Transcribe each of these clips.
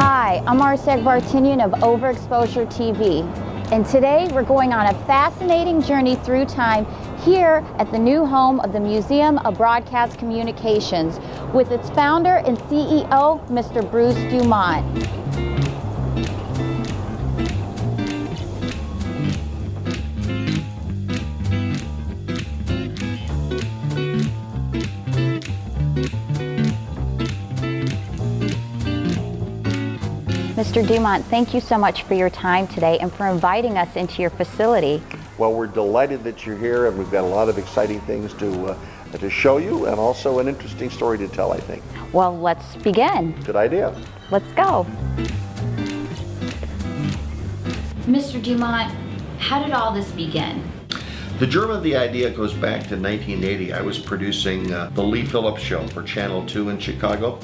Hi, I'm Arsiak Vartenian of OverexposureTV, and today we're going on a fascinating journey through time here at the new home of the Museum of Broadcast Communications with its founder and CEO, Mr. Bruce DuMont. Mr. DuMont, thank you so much for your time today and for inviting us into your facility. Well, we're delighted that you're here, and we've got a lot of exciting things to show you, and also an interesting story to tell, I think. Well, let's begin. Good idea. Let's go. Mr. DuMont, how did all this begin? The germ of the idea goes back to 1980. I was producing the Lee Phillips Show for Channel 2 in Chicago.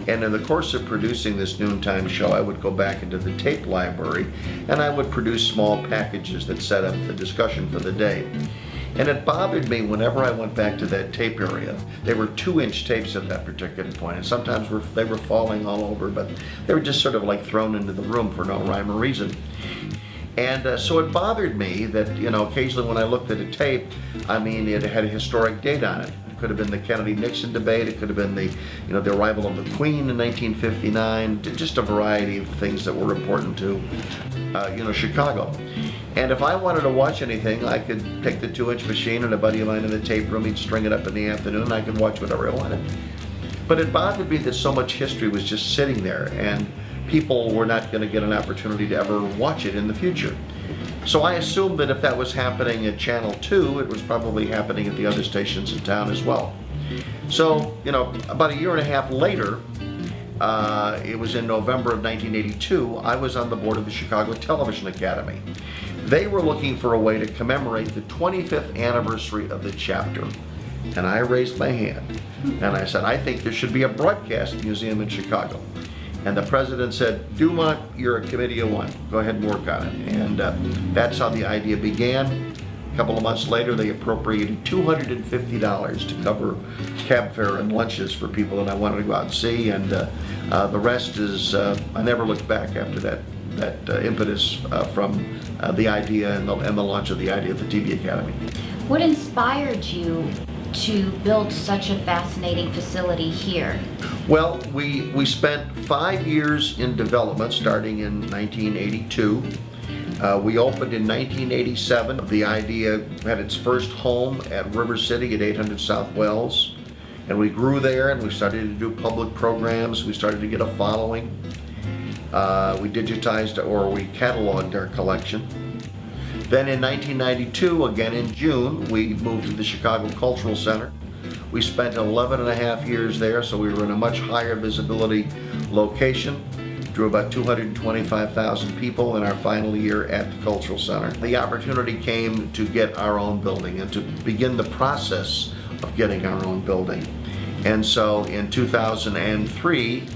And in the course of producing this noontime show, I would go back into the tape library and I would produce small packages that set up the discussion for the day. And it bothered me whenever I went back to that tape area. They were 2-inch tapes at that particular point, and sometimes they were falling all over, but they were just sort of like thrown into the room for no rhyme or reason. And so it bothered me that, you know, occasionally when I looked at a tape, I mean, it had a historic date on it. It could have been the Kennedy-Nixon debate. It could have been the, you know, the arrival of the Queen in 1959. Just a variety of things that were important to, you know, Chicago. And if I wanted to watch anything, I could take the 2-inch machine and a buddy of mine in the tape room, he'd string it up in the afternoon, and I could watch whatever I wanted. But it bothered me that so much history was just sitting there, and people were not going to get an opportunity to ever watch it in the future. So I assumed that if that was happening at Channel 2, it was probably happening at the other stations in town as well. So, you know, about a year and a half later, it was in November of 1982, I was on the board of the Chicago Television Academy. They were looking for a way to commemorate the 25th anniversary of the chapter. And I raised my hand and I said, I think there should be a broadcast museum in Chicago. And the president said, DuMont, you're a committee of one. Go ahead and work on it. And that's how the idea began. A couple of months later, they appropriated $250 to cover cab fare and lunches for people that I wanted to go out and see. And the rest is, I never looked back after that impetus from the idea and the launch of the idea of the TV Academy. What inspired you to build such a fascinating facility here? Well, we spent 5 years in development starting in 1982. We opened in 1987. The idea had its first home at River City at 800 South Wells. And we grew there and we started to do public programs. We started to get a following. We digitized or we cataloged our collection. Then in 1992, again in June, we moved to the Chicago Cultural Center. We spent 11 and a half years there, so we were in a much higher visibility location. Drew about 225,000 people in our final year at the Cultural Center. The opportunity came to get our own building and to begin the process of getting our own building. And so in 2003,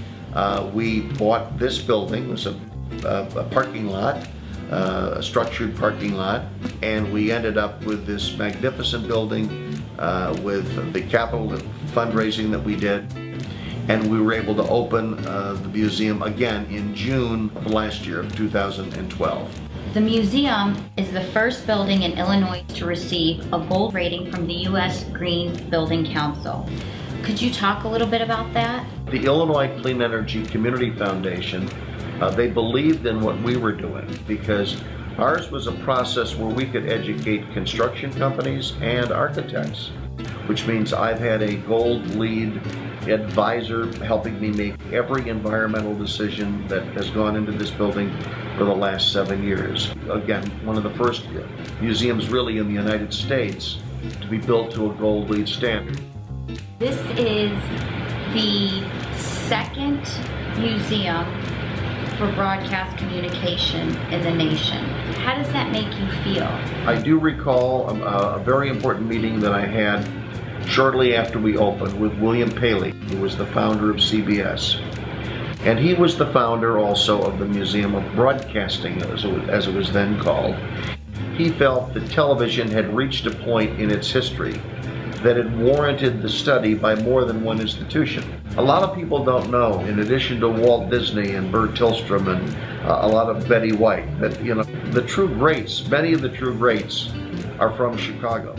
we bought this building. It was a parking lot, a structured parking lot, and we ended up with this magnificent building with the capital fundraising that we did. And we were able to open the museum again in June of last year, of 2012. The museum is the first building in Illinois to receive a gold rating from the U.S. Green Building Council. Could you talk a little bit about that? The Illinois Clean Energy Community Foundation, they believed in what we were doing because ours was a process where we could educate construction companies and architects which means I've had a gold lead advisor helping me make every environmental decision that has gone into this building for the last 7 years. Again, one of the first museums really in the United States to be built to a gold lead standard. This is the second museum for broadcast communication in the nation. How does that make you feel? I do recall a very important meeting that I had shortly after we opened with William Paley, who was the founder of CBS. And he was the founder also of the Museum of Broadcasting, as it was then called. He felt that television had reached a point in its history that it warranted the study by more than one institution. A lot of people don't know, in addition to Walt Disney and Bert Tillstrom and a lot of Betty White, that the true greats, many of the true greats are from Chicago.